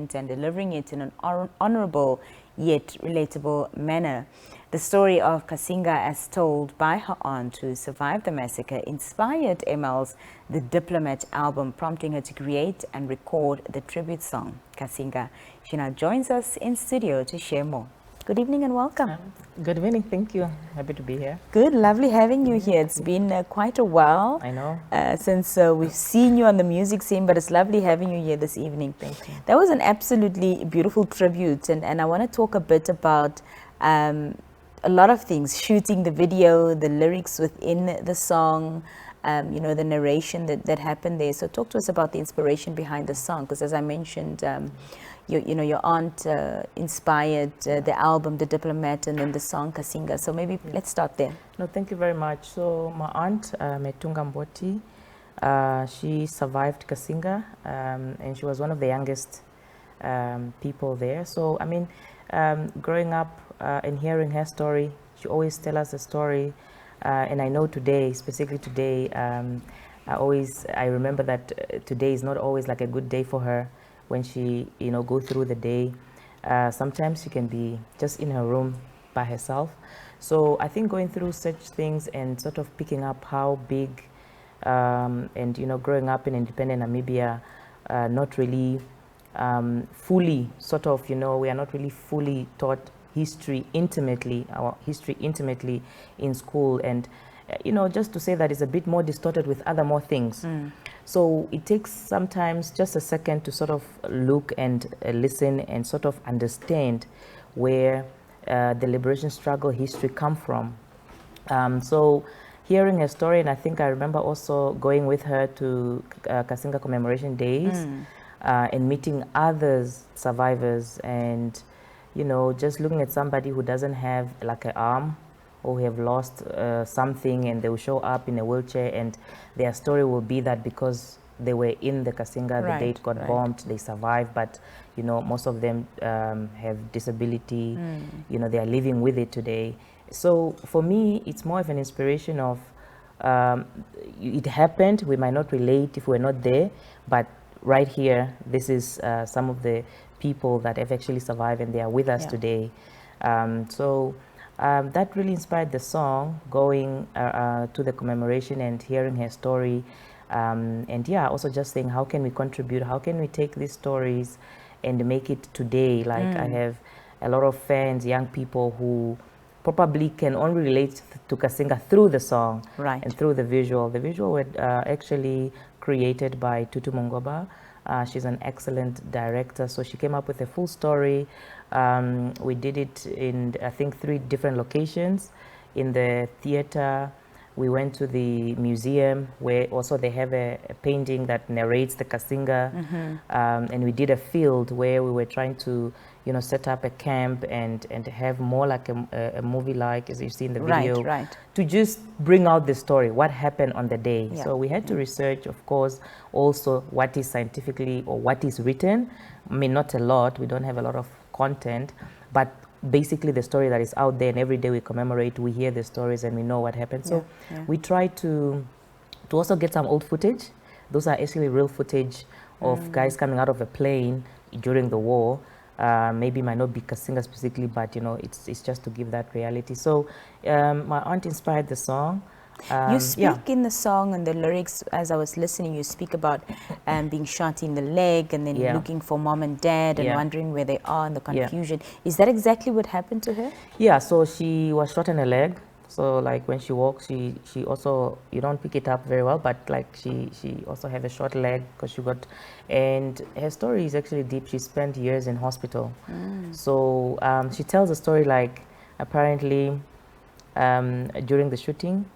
and delivering it in an honorable yet relatable manner. The story of Cassinga, as told by her aunt who survived the massacre, inspired ML's The Diplomat album, prompting her to create and record the tribute song, Cassinga. She now joins us in studio to share more. Good evening and welcome. Good evening, thank you. Happy to be here. Good, lovely having you here. It's been quite a while. I know. Since we've seen you on the music scene, but it's lovely having you here this evening. Thank you. That was an absolutely beautiful tribute, and I want to talk a bit about a lot of things, shooting the video, the lyrics within the song, you know, the narration that happened there. So talk to us about the inspiration behind the song, because as I mentioned, your aunt inspired the album, The Diplomat, and then the song Cassinga. So maybe let's start there. No, thank you very much. So my aunt, Metunga Mboti, she survived Cassinga, and she was one of the youngest people there. So, I mean, growing up and hearing her story, she always tells us a story. And I know today, specifically today, I remember that today is not always like a good day for her when she, go through the day. Sometimes she can be just in her room by herself. So I think going through such things and sort of picking up how big, and, growing up in independent Namibia, not really fully sort of, we are not really fully taught our history intimately in school. And, just to say that it's a bit more distorted with more things. So it takes sometimes just a second to sort of look and listen and sort of understand where the liberation struggle history come from. So hearing her story, and I think I remember also going with her to Cassinga commemoration days and meeting others survivors, and just looking at somebody who doesn't have like an arm, or who have lost something, and they will show up in a wheelchair, and their story will be that because they were in the Cassinga, the date got bombed, they survived, but most of them have disability, they are living with it today. So for me, it's more of an inspiration of it happened, we might not relate if we're not there, but right here, this is some of the people that have actually survived, and they are with us today. That really inspired the song, going to the commemoration and hearing her story. And also just saying, how can we contribute? How can we take these stories and make it today? Like I have a lot of fans, young people who probably can only relate to Cassinga through the song and through the visual. The visual was actually created by Tutu Mongoba. She's an excellent director, so she came up with a full story. We did it in, I think, 3 different locations. In the theater, we went to the museum, where also they have a painting that narrates the Cassinga. And we did a field where we were trying to, set up a camp and have more like a movie-like, as you see in the video, to just bring out the story, what happened on the day. So we had to research, of course, also what is scientifically or what is written. I mean, not a lot, we don't have a lot of content, but basically the story that is out there, and every day we commemorate, we hear the stories and we know what happened. So we try to also get some old footage. Those are actually real footage of guys coming out of a plane during the war. Maybe might not be Cassinga specifically, but it's just to give that reality. So my aunt inspired the song. You speak in the song and the lyrics, as I was listening, you speak about being shot in the leg and then looking for mom and dad and wondering where they are and the confusion. Is that exactly what happened to her? Yeah, so she was shot in the leg. So like when she walks, she also, you don't pick it up very well, but like she also have a short leg because she got, and her story is actually deep. She spent years in hospital. So she tells a story like, apparently during the shooting,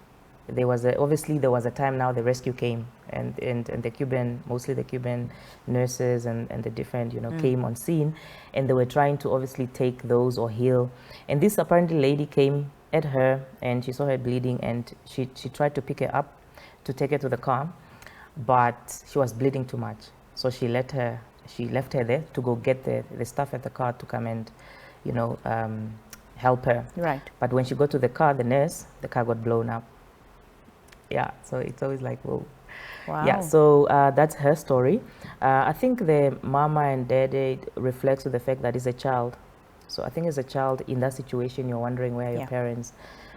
obviously there was a time now the rescue came, and the Cuban, mostly the Cuban nurses and the different, came on scene, and they were trying to obviously take those or heal. And this apparently lady came at her, and she saw her bleeding, and she tried to pick her up to take her to the car, but she was bleeding too much. So she left her there to go get the stuff at the car to come and, help her. But when she got to the car, the car got blown up. So it's always like, whoa. Wow. Yeah, so that's her story. I think the mama and daddy reflects with the fact that he's a child. So I think as a child in that situation, you're wondering where are your parents,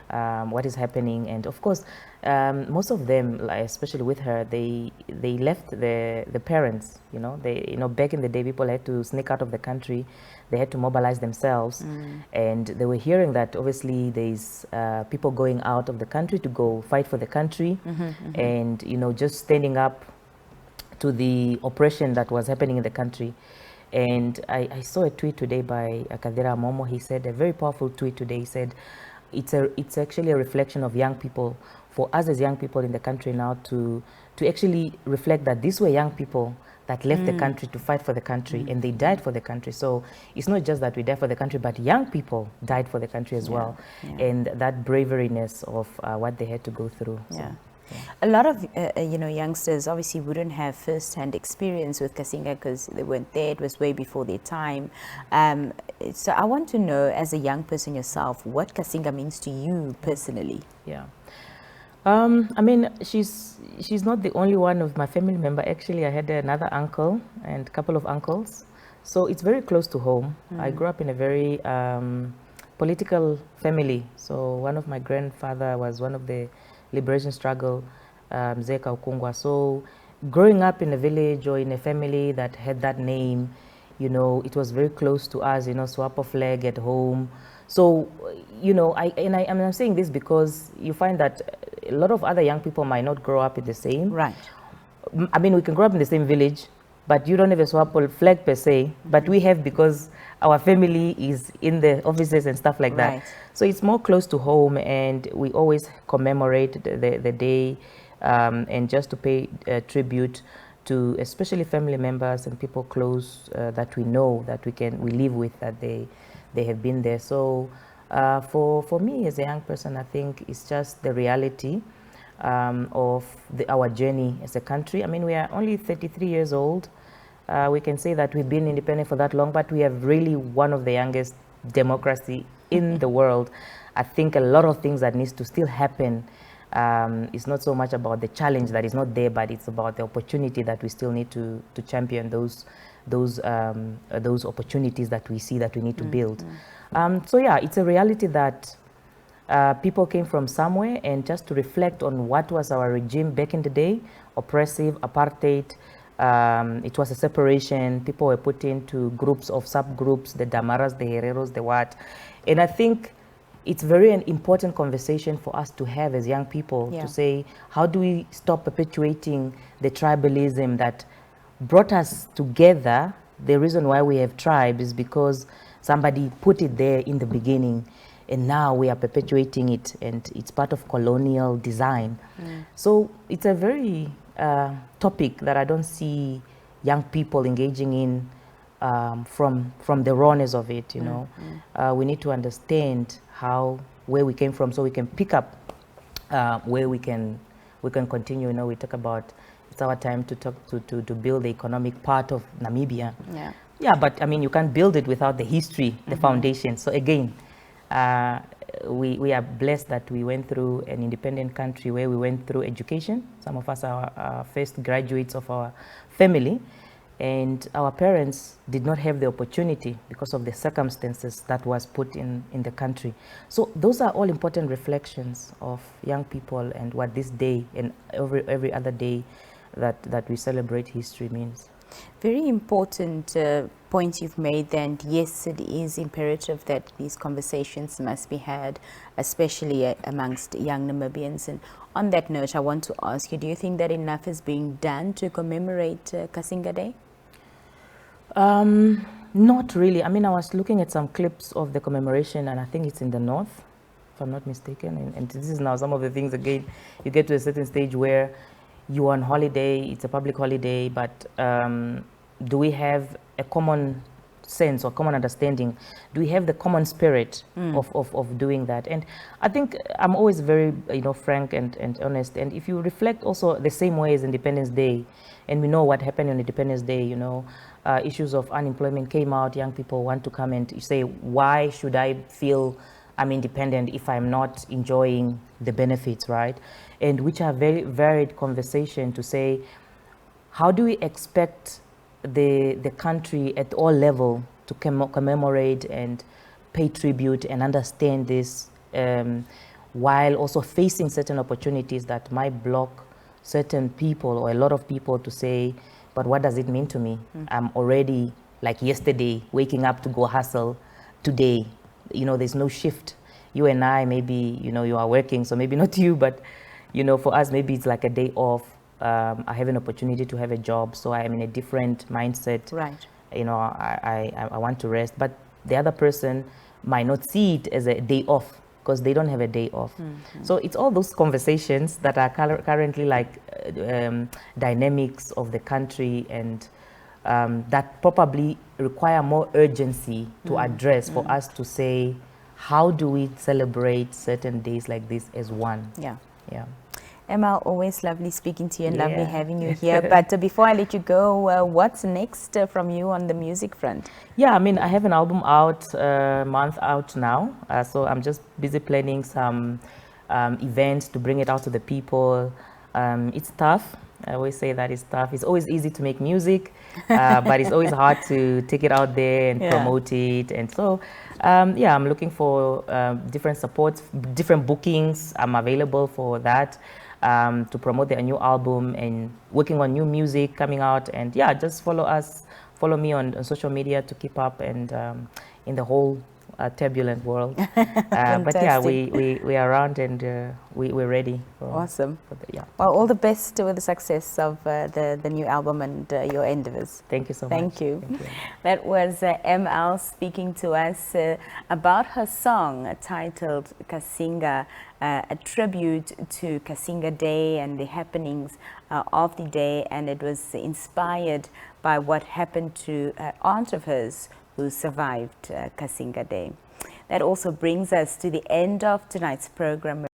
what is happening, and of course, most of them, like, especially with her, they left the parents. Back in the day, people had to sneak out of the country. They had to mobilize themselves, and they were hearing that obviously there's people going out of the country to go fight for the country, and just standing up to the oppression that was happening in the country. And I saw a tweet today by Akadera Momo. He said a very powerful tweet today. He said, it's actually a reflection of young people, for us as young people in the country now to actually reflect that these were young people that left the country to fight for the country, and they died for the country. So it's not just that we died for the country, but young people died for the country as well. And that braveriness of what they had to go through. Yeah. A lot of youngsters obviously wouldn't have first-hand experience with Cassinga because they weren't there. It was way before their time. So I want to know, as a young person yourself, what Cassinga means to you personally. Yeah. I mean, she's not the only one of my family member. Actually, I had another uncle and a couple of uncles. So it's very close to home. I grew up in a very political family. So one of my grandfather was one of the liberation struggle, Mzeka Ukungwa. So growing up in a village or in a family that had that name, it was very close to us, Swapo flag at home. So, I'm saying this because you find that a lot of other young people might not grow up in the same. Right. I mean, we can grow up in the same village, but you don't have a Swapo flag per se, but we have because our family is in the offices and stuff like that. So it's more close to home, and we always commemorate the day and just to pay tribute to especially family members and people close that we know, that we live with, that they have been there. So for me as a young person, I think it's just the reality of our journey as a country. I mean, we are only 33 years old. We can say that we've been independent for that long, but we have really one of the youngest democracy in the world. I think a lot of things that needs to still happen. It's not so much about the challenge that is not there, but it's about the opportunity that we still need to champion those opportunities that we see that we need to build. So yeah, it's a reality that people came from somewhere, and just to reflect on what was our regime back in the day, oppressive, apartheid. It was a separation. People were put into groups of subgroups, the Damaras, the Hereros, the what. And I think it's very an important conversation for us to have as young people, to say, how do we stop perpetuating the tribalism that brought us together? The reason why we have tribes is because somebody put it there in the beginning, and now we are perpetuating it, and it's part of colonial design. So it's a very topic that I don't see young people engaging in from the rawness of it. We need to understand where we came from, so we can pick up where we can continue. We talk about it's our time to build the economic part of Namibia. Yeah, but I mean, you can't build it without the history, the foundation. So again, we are blessed that we went through an independent country where we went through education. Some of us are first graduates of our family, and our parents did not have the opportunity because of the circumstances that was put in the country. So those are all important reflections of young people and what this day and every other day that we celebrate history means. Very important point you've made, and yes, it is imperative that these conversations must be had, especially amongst young Namibians. And on that note, I want to ask you, do you think that enough is being done to commemorate Cassinga Day? Not really. I mean, I was looking at some clips of the commemoration, and I think it's in the north, if I'm not mistaken. And this is now some of the things, again, you get to a certain stage where you're on holiday, it's a public holiday, but do we have a common sense or common understanding? Do we have the common spirit of doing that? And I think I'm always very frank and honest. And if you reflect also the same way as Independence Day, and we know what happened on Independence Day, issues of unemployment came out, young people want to come and say, why should I feel I'm independent if I'm not enjoying the benefits, right? And which are very varied conversation to say, how do we expect the country at all level to commemorate and pay tribute and understand this, while also facing certain opportunities that might block certain people or a lot of people to say, but what does it mean to me? I'm already, like yesterday, waking up to go hustle. Today, there's no shift. You and I, maybe, you are working, so maybe not you, but, for us, maybe it's like a day off. I have an opportunity to have a job, so I am in a different mindset. Right. I want to rest, but the other person might not see it as a day off because they don't have a day off. So it's all those conversations that are currently like dynamics of the country, and that probably require more urgency to address for us to say, how do we celebrate certain days like this as one? Yeah. Yeah. Emma, always lovely speaking to you and lovely Yeah. having you here. But before I let you go, what's next from you on the music front? Yeah, I mean, I have an album out, month out now. So I'm just busy planning some events to bring it out to the people. It's tough. I always say that it's tough. It's always easy to make music, but it's always hard to take it out there and promote it. And so, yeah, I'm looking for different supports, different bookings. I'm available for that. To promote the new album and working on new music coming out. And yeah, just follow me on social media to keep up and in the whole turbulent world. But yeah, we are around and we're ready. Awesome. Yeah. Well, all the best with the success of the new album and your endeavors. Thank you so much. Thank you. Thank you. That was ML speaking to us about her song titled Cassinga, a tribute to Cassinga Day and the happenings of the day, and it was inspired by what happened to an aunt of hers who survived Cassinga Day. That also brings us to the end of tonight's program.